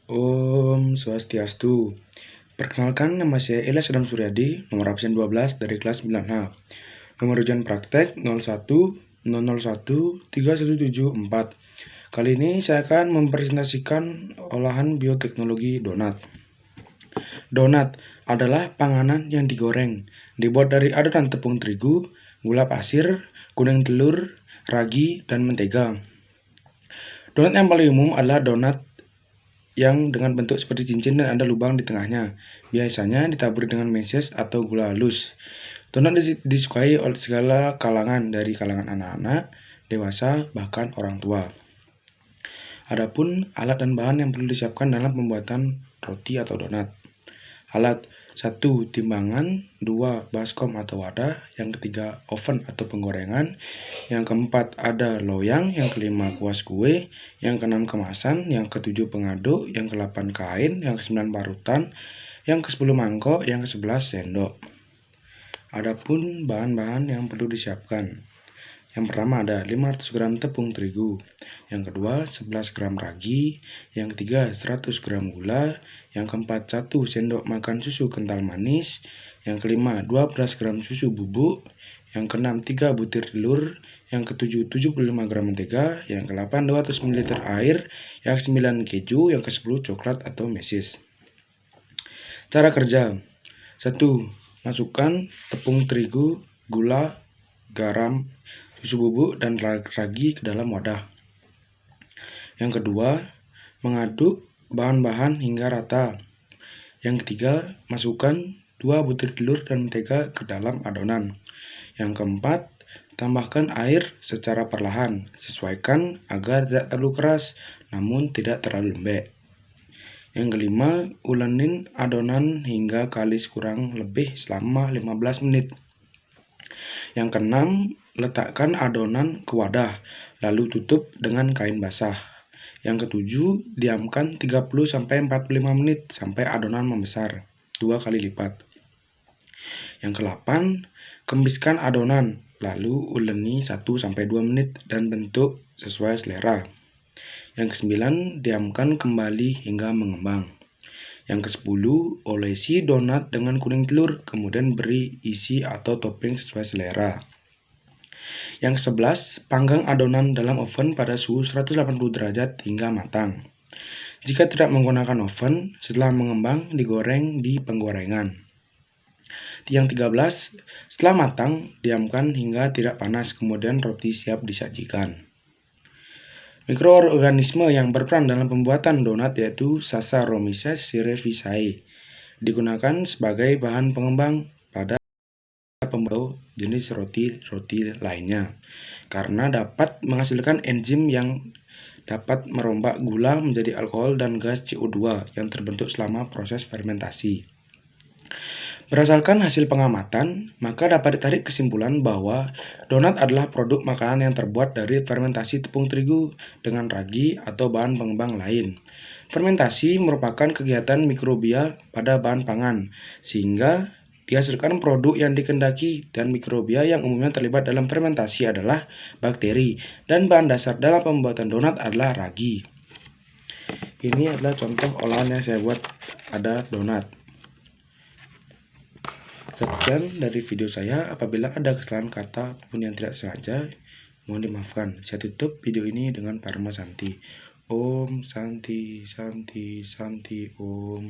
Om Swastiastu. Perkenalkan, nama saya Ilyas Adam Suryadi, nomor absen 12 dari kelas 9H. Nomor ujian praktek 01 Kali ini saya akan mempresentasikan olahan bioteknologi donat. Donat adalah panganan yang digoreng, dibuat dari adonan tepung terigu, gula pasir, kuning telur, ragi, dan mentega. Donat yang paling umum adalah donat yang dengan bentuk seperti cincin dan ada lubang di tengahnya. Biasanya ditaburi dengan meses atau gula halus. Donat disukai oleh segala kalangan, dari kalangan anak-anak, dewasa, bahkan orang tua. Adapun alat dan bahan yang perlu disiapkan dalam pembuatan roti atau donat. Alat: 1. Timbangan, 2. Baskom atau wadah, yang ketiga oven atau penggorengan, yang keempat ada loyang, yang kelima kuas kue, yang keenam kemasan, yang ketujuh pengaduk, yang ke-8 kain, yang ke-9 parutan, yang ke-10 mangkok, yang ke-11 sendok. Adapun bahan-bahan yang perlu disiapkan. Yang pertama ada 500 gram tepung terigu, yang kedua 11 gram ragi, yang ketiga 100 gram gula, yang keempat 1 sendok makan susu kental manis, yang kelima 12 gram susu bubuk, yang keenam 3 butir telur, yang ketujuh 75 gram mentega, yang ke-8 200 ml air, yang ke-9 keju, yang ke-10 coklat atau mesis. Cara kerja: 1. Masukkan tepung terigu, gula, garam, susu bubuk, dan ragi ke dalam wadah. Yang kedua, mengaduk bahan-bahan hingga rata. Yang ketiga, masukkan 2 butir telur dan mentega ke dalam adonan. Yang keempat, tambahkan air secara perlahan. Sesuaikan agar tidak terlalu keras, namun tidak terlalu lembek. Yang kelima, ulenin adonan hingga kalis kurang lebih selama 15 menit. Yang keenam, letakkan adonan ke wadah, lalu tutup dengan kain basah. Yang ketujuh, diamkan 30-45 menit sampai adonan membesar, 2 kali lipat. Yang ke-8, kembiskan adonan, lalu uleni 1-2 menit dan bentuk sesuai selera. Yang ke-9, diamkan kembali hingga mengembang. Yang ke-10, olesi donat dengan kuning telur, kemudian beri isi atau topping sesuai selera. Yang ke-11, panggang adonan dalam oven pada suhu 180 derajat hingga matang. Jika tidak menggunakan oven, setelah mengembang digoreng di penggorengan. Yang 13, setelah matang, diamkan hingga tidak panas, kemudian roti siap disajikan. Mikroorganisme yang berperan dalam pembuatan donat yaitu Saccharomyces cerevisiae, digunakan sebagai bahan pengembang pada pembuat jenis roti lainnya, karena dapat menghasilkan enzim yang dapat merombak gula menjadi alkohol dan gas CO2 yang terbentuk selama proses fermentasi. Berdasarkan hasil pengamatan, maka dapat ditarik kesimpulan bahwa donat adalah produk makanan yang terbuat dari fermentasi tepung terigu dengan ragi atau bahan pengembang lain. Fermentasi merupakan kegiatan mikrobia pada bahan pangan, sehingga dihasilkan produk yang dikehendaki, dan mikrobia yang umumnya terlibat dalam fermentasi adalah bakteri, dan bahan dasar dalam pembuatan donat adalah ragi. Ini adalah contoh olahan yang saya buat, ada donat. Sekian dari video saya. Apabila ada kesalahan kata pun yang tidak sengaja, mohon dimaafkan. Saya tutup video ini dengan Parma Santi. Om Santi Santi Santi Om.